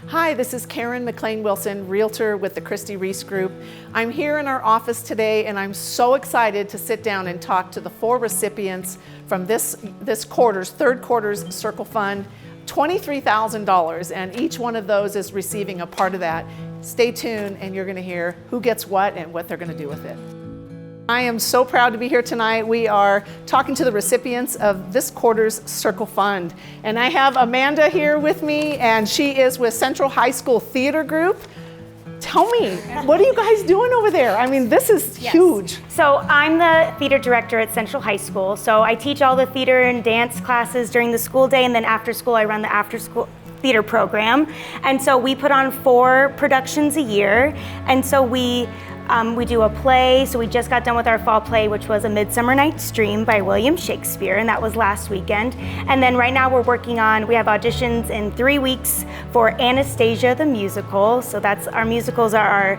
Hi, this is Karen McLean-Wilson, Realtor with the Christi Reece Group. I'm here in our office today and I'm so excited to sit down and talk to the 4 recipients from this quarter's, third quarter's Circle Fund, $23,000, and each one of those is receiving a part of that. Stay tuned and you're gonna hear who gets what and what they're gonna do with it. I am so proud to be here tonight. We are talking to the recipients of this quarter's Circle Fund. And I have Amanda here with me, and she is with Central High School Theater Group. Tell me, what are you guys doing over there? I mean, this is huge. So I'm the theater director at Central High School. So I teach all the theater and dance classes during the school day, and then after school I run the after school theater program. And so we put on 4 productions a year. And so we do a play, so we just got done with our fall play, which was A Midsummer Night's Dream by William Shakespeare, and that was last weekend. And then right now we have auditions in 3 weeks for Anastasia the musical. So that's our musicals are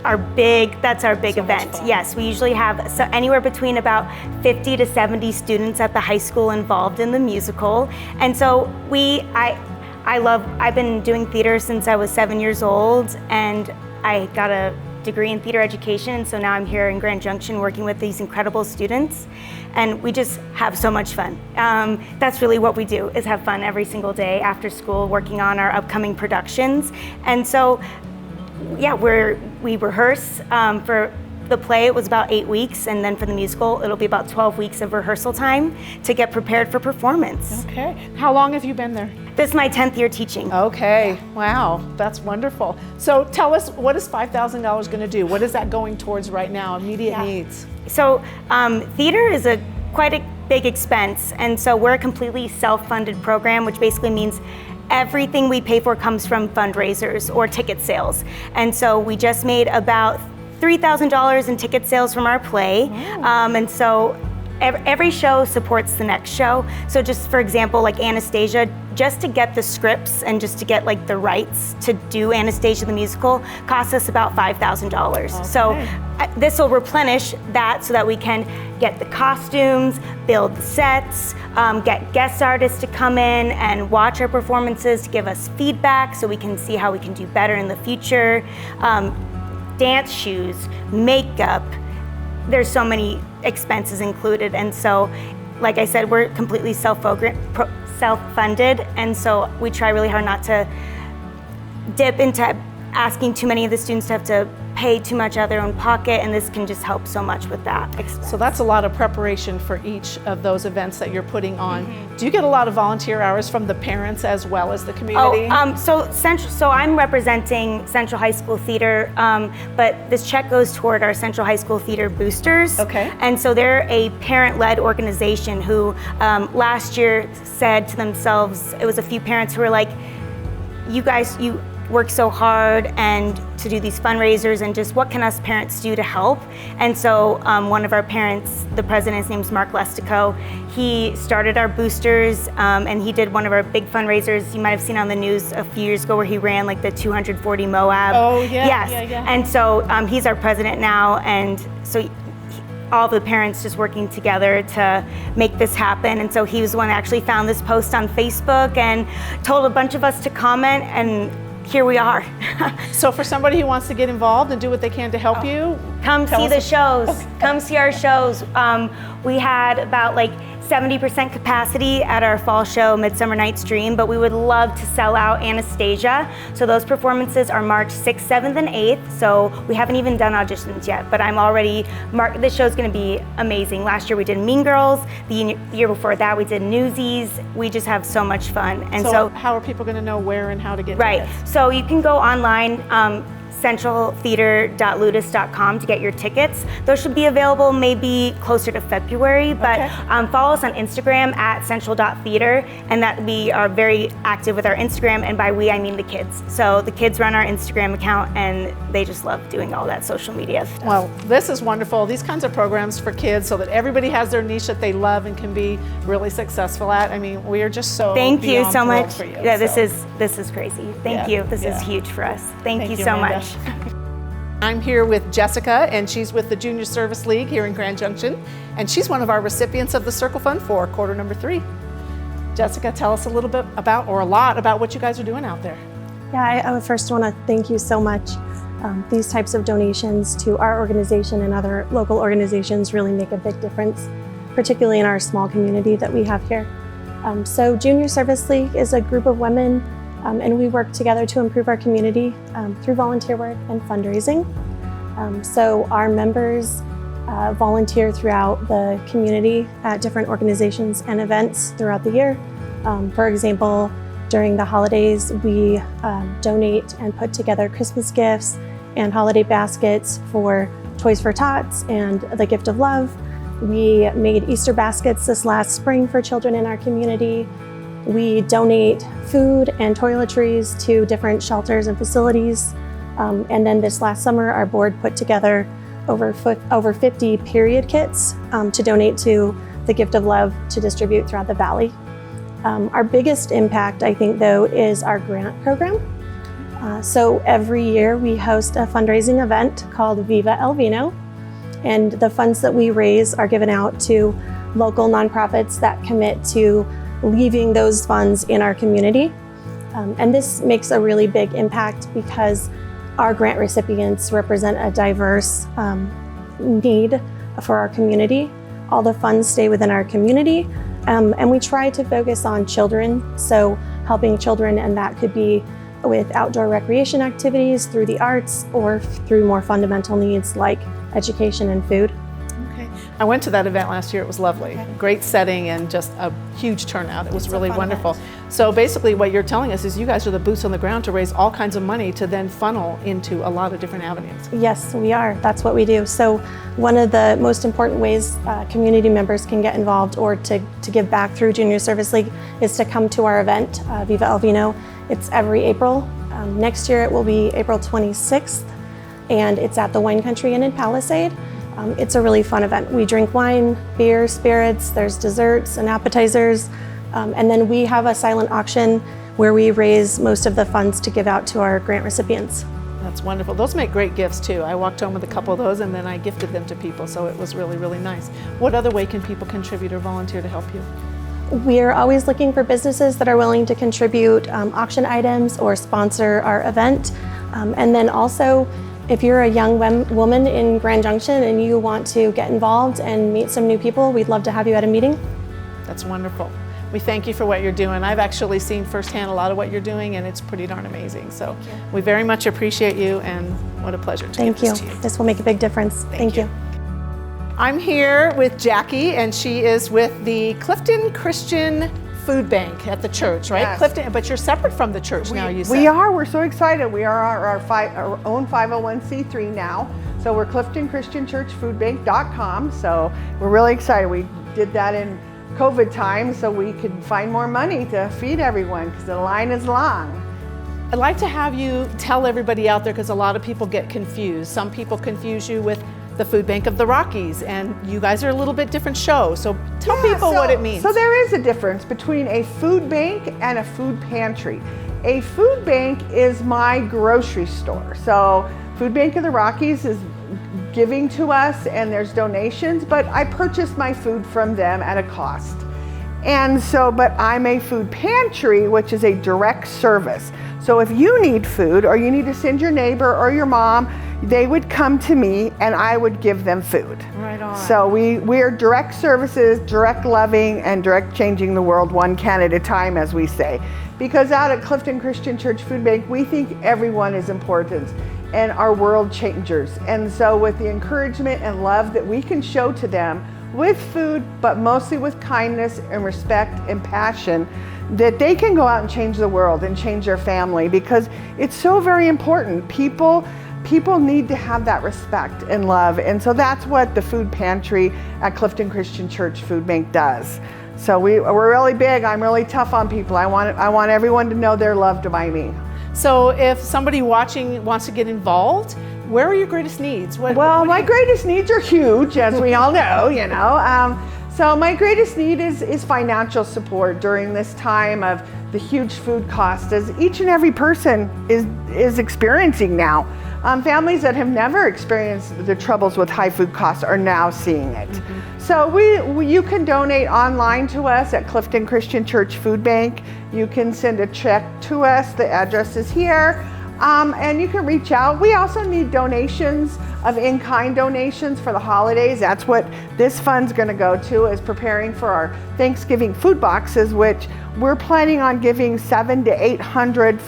our big event. Yes, we usually have anywhere between about 50 to 70 students at the high school involved in the musical. And so I've been doing theater since I was 7 years old, and I got a degree in theater education, so now I'm here in Grand Junction working with these incredible students, and we just have so much fun. That's really what we do, is have fun every single day after school working on our upcoming productions. And so yeah, we rehearse for the play. It was about 8 weeks, and then for the musical it'll be about 12 weeks of rehearsal time to get prepared for performance. Okay, how long have you been there? This is my 10th year teaching. Okay, wow, that's wonderful. So tell us, what is $5,000 going to do? What is that going towards right now, immediate needs? So theater is quite a big expense, and so we're a completely self-funded program, which basically means everything we pay for comes from fundraisers or ticket sales. And so we just made about $3,000 in ticket sales from our play. Wow. And so every show supports the next show. So just for example, like Anastasia, just to get the scripts and just to get like the rights to do Anastasia the musical costs us about $5,000. Okay. So this will replenish that so that we can get the costumes, build the sets, get guest artists to come in and watch our performances to give us feedback so we can see how we can do better in the future. Dance shoes, makeup, there's so many expenses included, and so like I said, we're completely self-funded, and so we try really hard not to dip into asking too many of the students to have to pay too much out of their own pocket, and this can just help so much with that expense. So that's a lot of preparation for each of those events that you're putting on. Mm-hmm. Do you get a lot of volunteer hours from the parents as well as the community? So I'm representing Central High School Theater, but this check goes toward our Central High School Theater boosters. Okay. And so they're a parent-led organization who last year said to themselves, it was a few parents who were like, you work so hard and to do these fundraisers, and just what can us parents do to help? And so one of our parents, the president, his name's Mark Lestico, he started our boosters, and he did one of our big fundraisers you might have seen on the news a few years ago, where he ran like the 240 Moab. Oh yeah. Yes. Yeah. And so he's our president now, and so all the parents just working together to make this happen. And so he was the one that actually found this post on Facebook and told a bunch of us to comment, and here we are. So for somebody who wants to get involved and do what they can to help you, come see the shows. Okay. Come see our shows. We had about like 70% capacity at our fall show, Midsummer Night's Dream, but we would love to sell out Anastasia. So those performances are March 6th, 7th, and 8th. So we haven't even done auditions yet, but I'm already this show's gonna be amazing. Last year we did Mean Girls. The year before that we did Newsies. We just have so much fun. And so how are people gonna know where and how to get right? Tickets? So you can go online, centraltheater.ludus.com to get your tickets. Those should be available maybe closer to February, but follow us on Instagram at central.theater, and that we are very active with our Instagram, and by we I mean the kids. So the kids run our Instagram account, and they just love doing all that social media stuff. Well, this is wonderful. These kinds of programs for kids so that everybody has their niche that they love and can be really successful at. I mean, we are just so thank you so much. For you, yeah, this is crazy. Thank you. This is huge for us. Thank you so Amanda. much. I'm here with Jessica, and she's with the Junior Service League here in Grand Junction, and she's one of our recipients of the Circle Fund for quarter number 3. Jessica, tell us a little bit about, or a lot about, what you guys are doing out there. Yeah, I would first want to thank you so much. These types of donations to our organization and other local organizations really make a big difference, particularly in our small community that we have here. So Junior Service League is a group of women, and we work together to improve our community through volunteer work and fundraising. So our members volunteer throughout the community at different organizations and events throughout the year. For example, during the holidays, we donate and put together Christmas gifts and holiday baskets for Toys for Tots and the Gift of Love. We made Easter baskets this last spring for children in our community. We donate food and toiletries to different shelters and facilities. And then this last summer, our board put together over 50 period kits to donate to the Gift of Love to distribute throughout the Valley. Our biggest impact, I think, though, is our grant program. So every year we host a fundraising event called Viva El Vino, and the funds that we raise are given out to local nonprofits that commit to leaving those funds in our community. And this makes a really big impact because our grant recipients represent a diverse need for our community. All the funds stay within our community, and we try to focus on children, so helping children, and that could be with outdoor recreation activities, through the arts, or through more fundamental needs like education and food. Okay. I went to that event last year. It was lovely. Okay. Great setting and just a huge turnout. It was really a fun wonderful. event. So basically what you're telling us is you guys are the boots on the ground to raise all kinds of money to then funnel into a lot of different avenues. Yes, we are. That's what we do. So one of the most important ways community members can get involved or to give back through Junior Service League is to come to our event, Viva El Vino. It's every April. Next year it will be April 26th, and it's at the Wine Country Inn in Palisade. It's a really fun event. We drink wine, beer, spirits, there's desserts and appetizers, and then we have a silent auction where we raise most of the funds to give out to our grant recipients. That's wonderful. Those make great gifts too. I walked home with a couple of those and then I gifted them to people, so it was really, really nice. What other way can people contribute or volunteer to help you? We are always looking for businesses that are willing to contribute auction items or sponsor our event. And then also, if you're a young woman in Grand Junction and you want to get involved and meet some new people, we'd love to have you at a meeting. That's wonderful. We thank you for what you're doing. I've actually seen firsthand a lot of what you're doing, and it's pretty darn amazing. So we very much appreciate you, and what a pleasure to give this to you. This will make a big difference. Thank you. I'm here with Jackie, and she is with the Clifton Christian Food Bank at the church, right? Yes. Clifton, but you're separate from the church now, you said. We are. We're so excited. We are our own 501c3 now. So we're CliftonChristianChurchFoodBank.com. So we're really excited. We did that in COVID time so we could find more money to feed everyone because the line is long. I'd like to have you tell everybody out there, because a lot of people get confused. Some people confuse you with the Food Bank of the Rockies, and you guys are a little bit different show. So tell people what it means. So there is a difference between a food bank and a food pantry. A food bank is my grocery store. So Food Bank of the Rockies is giving to us and there's donations, but I purchase my food from them at a cost. And so, but I'm a food pantry, which is a direct service. So if you need food or you need to send your neighbor or your mom, they would come to me and I would give them food. Right on. So we're direct services, direct loving, and direct changing the world one can at a time, as we say. Because out at Clifton Christian Church Food Bank, we think everyone is important and are world changers. And so with the encouragement and love that we can show to them with food, but mostly with kindness and respect and passion, that they can go out and change the world and change their family, because it's so very important. People need to have that respect and love. And so that's what the food pantry at Clifton Christian Church Food Bank does. So we're really big. I'm really tough on people. I want everyone to know they're loved by me. So if somebody watching wants to get involved, where are your greatest needs? My greatest needs are huge, as we all know, you know. So my greatest need is financial support during this time of the huge food costs, as each and every person is experiencing now. Families that have never experienced the troubles with high food costs are now seeing it. Mm-hmm. So you can donate online to us at Clifton Christian Church Food Bank. You can send a check to us. The address is here. And you can reach out. We also need donations of in-kind donations for the holidays. That's what this fund's going to go to, is preparing for our Thanksgiving food boxes, which we're planning on giving 700 to 800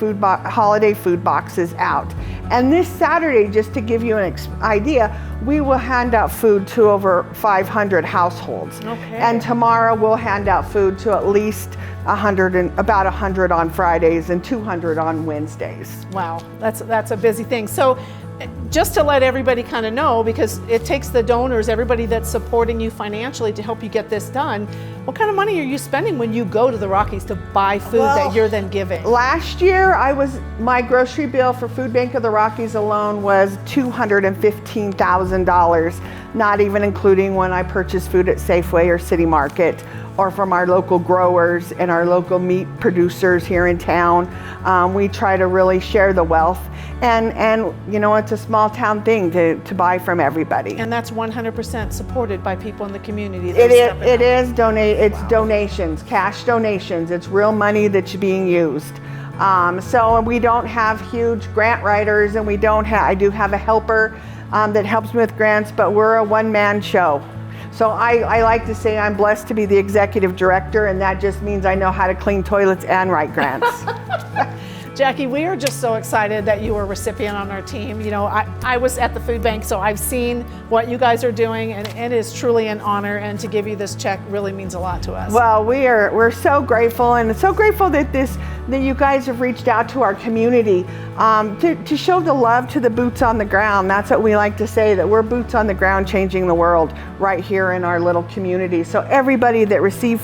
holiday food boxes out. And this Saturday, just to give you an idea, we will hand out food to over 500 households. Okay. And tomorrow we'll hand out food to at least about 100 on Fridays and 200 on Wednesdays. Wow, that's a busy thing. So just to let everybody kind of know, because it takes the donors, everybody that's supporting you financially to help you get this done, what kind of money are you spending when you go to the Rockies to buy food that you're then giving? Last year, my grocery bill for Food Bank of the Rockies alone was $215,000, not even including when I purchased food at Safeway or City Market, or from our local growers and our local meat producers here in town. We try to really share the wealth. And you know, it's a small town thing to buy from everybody. And that's 100% supported by people in the community. It's donations, cash donations. It's real money that's being used. So we don't have huge grant writers, and I do have a helper that helps me with grants, but we're a one-man show. So I like to say I'm blessed to be the executive director, and that just means I know how to clean toilets and write grants. Jackie, we are just so excited that you were a recipient on our team. You know, I was at the food bank, so I've seen what you guys are doing, and it is truly an honor, and to give you this check really means a lot to us. Well, we're so grateful, and so grateful that you guys have reached out to our community to show the love to the boots on the ground. That's what we like to say, that we're boots on the ground changing the world right here in our little community. So everybody that received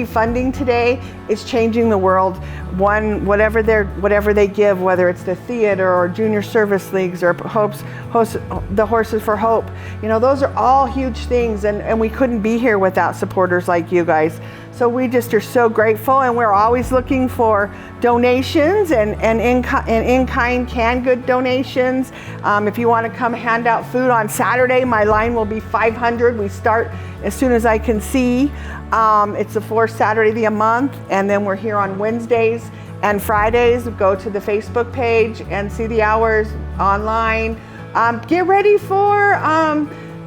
funding today is changing the world. Whatever they give, whether it's the theater or junior service leagues or the Horses for Hope, you know, those are all huge things, and we couldn't be here without supporters like you guys. So we just are so grateful, and we're always looking for donations and in-kind canned good donations. If you want to come hand out food on Saturday, my line will be 500. We start as soon as I can see. It's the fourth Saturday of the month, and then we're here on Wednesdays and Fridays. Go to the Facebook page and see the hours online. Get ready for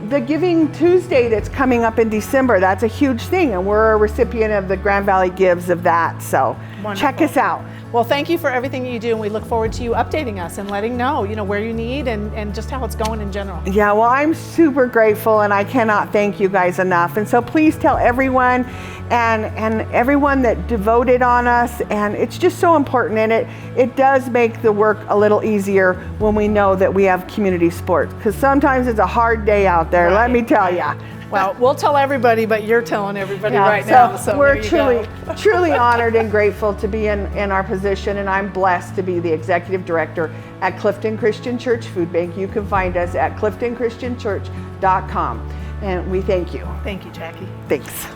the Giving Tuesday that's coming up in December. That's a huge thing, and we're a recipient of the Grand Valley Gives of that. So Wonderful. Check us out. Well, thank you for everything you do, and we look forward to you updating us and letting know, where you need and just how it's going in general. Yeah, well, I'm super grateful, and I cannot thank you guys enough. And so please tell everyone and everyone that devoted on us, and it's just so important, and it does make the work a little easier when we know that we have community sports, because sometimes it's a hard day out there, let me tell you. Well, we'll tell everybody, but you're telling everybody right now. So we're truly honored and grateful to be in our position, and I'm blessed to be the executive director at Clifton Christian Church Food Bank. You can find us at cliftonchristianchurch.com, and we thank you. Thank you, Jackie. Thanks.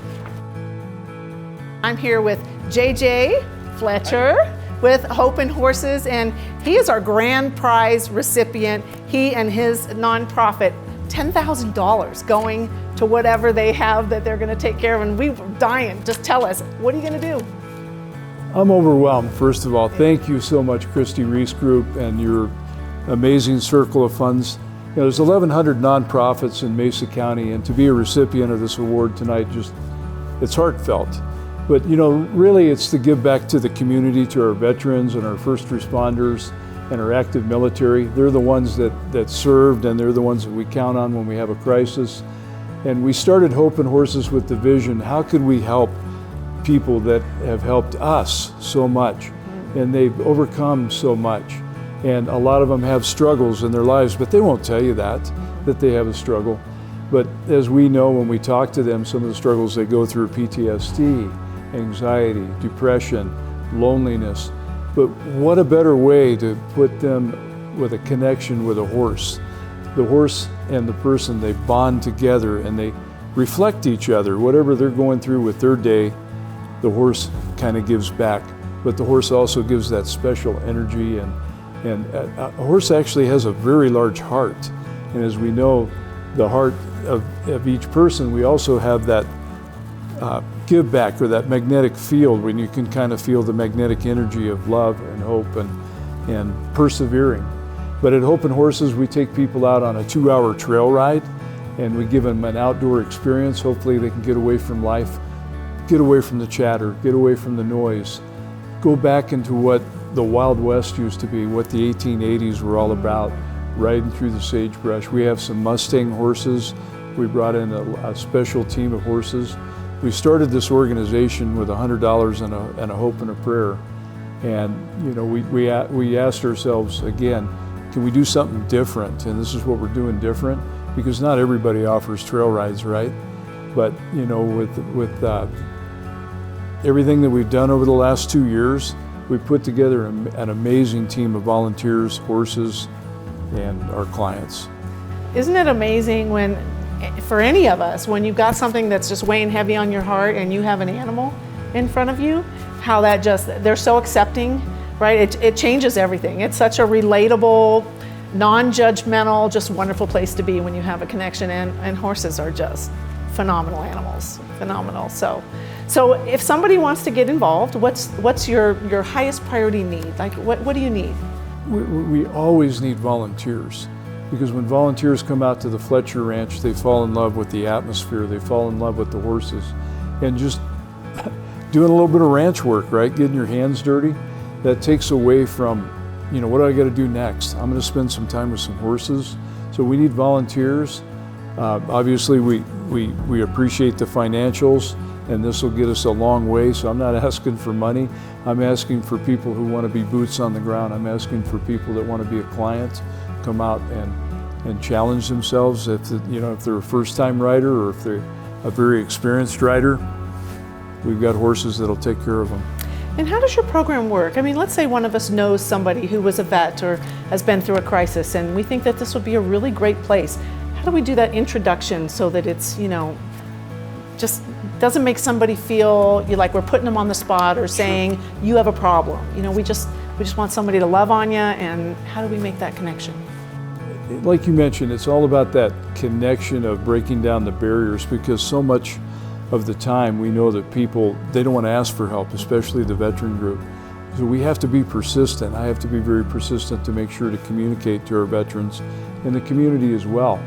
I'm here with JJ Fletcher with Hope and Horses, and he is our grand prize recipient. He and his nonprofit, $10,000 going to whatever they have that they're going to take care of, and we were dying. Just tell us, what are you going to do? I'm overwhelmed, first of all. Thank you so much, Christi Reece Group, and your amazing circle of funds. There's 1,100 nonprofits in Mesa County, and to be a recipient of this award tonight, it's heartfelt. But really it's to give back to the community, to our veterans and our first responders and our active military. They're the ones that served, and they're the ones that we count on when we have a crisis. And we started Hope and Horses with the vision, how could we help people that have helped us so much? And they've overcome so much. And a lot of them have struggles in their lives, but they won't tell you that they have a struggle. But as we know when we talk to them, some of the struggles they go through are PTSD, anxiety, depression, loneliness. But what a better way to put them with a connection with a horse. The horse and the person, they bond together and they reflect each other. Whatever they're going through with their day, the horse kind of gives back. But the horse also gives that special energy, and a horse actually has a very large heart. And as we know, the heart of each person, we also have that give back, or that magnetic field, when you can kind of feel the magnetic energy of love and hope and persevering. But at Hope and Horses, we take people out on a 2-hour trail ride, and we give them an outdoor experience. Hopefully they can get away from life, get away from the chatter, get away from the noise, go back into what the Wild West used to be, what the 1880s were all about, riding through the sagebrush. We have some Mustang horses. We brought in a special team of horses. We started this organization with $100 and a hope and a prayer. And you know, we asked ourselves again, can we do something different? And this is what we're doing different, because not everybody offers trail rides, right? But you know, with everything that we've done over the last 2 years, we've put together an amazing team of volunteers, horses, and our clients. Isn't it amazing when, for any of us, when you've got something that's just weighing heavy on your heart and you have an animal in front of you, how that just, they're so accepting, right? It changes everything. It's such a relatable, non-judgmental, just wonderful place to be when you have a connection, and horses are just phenomenal animals, phenomenal. So if somebody wants to get involved, what's your highest priority need? Like what do you need? We always need volunteers, because when volunteers come out to the Fletcher Ranch, they fall in love with the atmosphere, they fall in love with the horses, and just doing a little bit of ranch work, right? Getting your hands dirty, that takes away from, you know, what do I got to do next? I'm going to spend some time with some horses. So we need volunteers. Obviously, we appreciate the financials, and this will get us a long way. So I'm not asking for money. I'm asking for people who want to be boots on the ground. I'm asking for people that want to be a client, come out and challenge themselves. If they're a first-time rider, or if they're a very experienced rider, we've got horses that'll take care of them. And how does your program work? I mean, let's say one of us knows somebody who was a vet or has been through a crisis, and we think that this would be a really great place. How do we do that introduction so that it's, you know, just doesn't make somebody feel like we're putting them on the spot or saying, you have a problem? You know, we just want somebody to love on you, and how do we make that connection? Like you mentioned, it's all about that connection of breaking down the barriers, because so much of the time we know that people, they don't want to ask for help, especially the veteran group. So we have to be persistent. I have to be very persistent to make sure to communicate to our veterans and the community as well.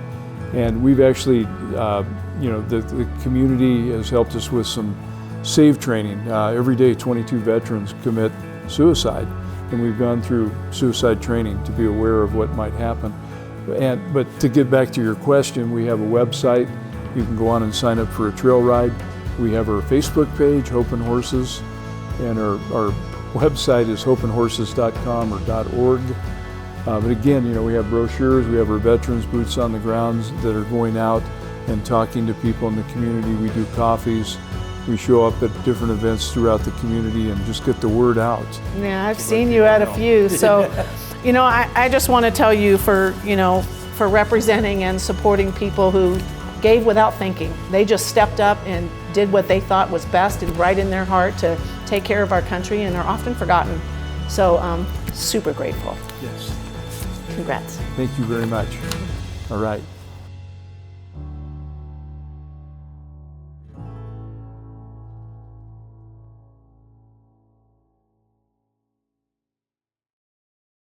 And we've actually, the community has helped us with some SAVE training. Every day 22 veterans commit suicide, and we've gone through suicide training to be aware of what might happen. But to get back to your question, we have a website. You can go on and sign up for a trail ride. We have our Facebook page, Hope and Horses, and our website is hopeandhorses.com or .org. But again, you know, we have brochures, we have our veterans boots on the grounds that are going out and talking to people in the community. We do coffees. We show up at different events throughout the community and just get the word out. Yeah, I've seen you at a few. So, you know, I just want to tell you for representing and supporting people who gave without thinking. They just stepped up and did what they thought was best and right in their heart to take care of our country, and are often forgotten. So super grateful. Yes. Congrats. Thank you very much. All right.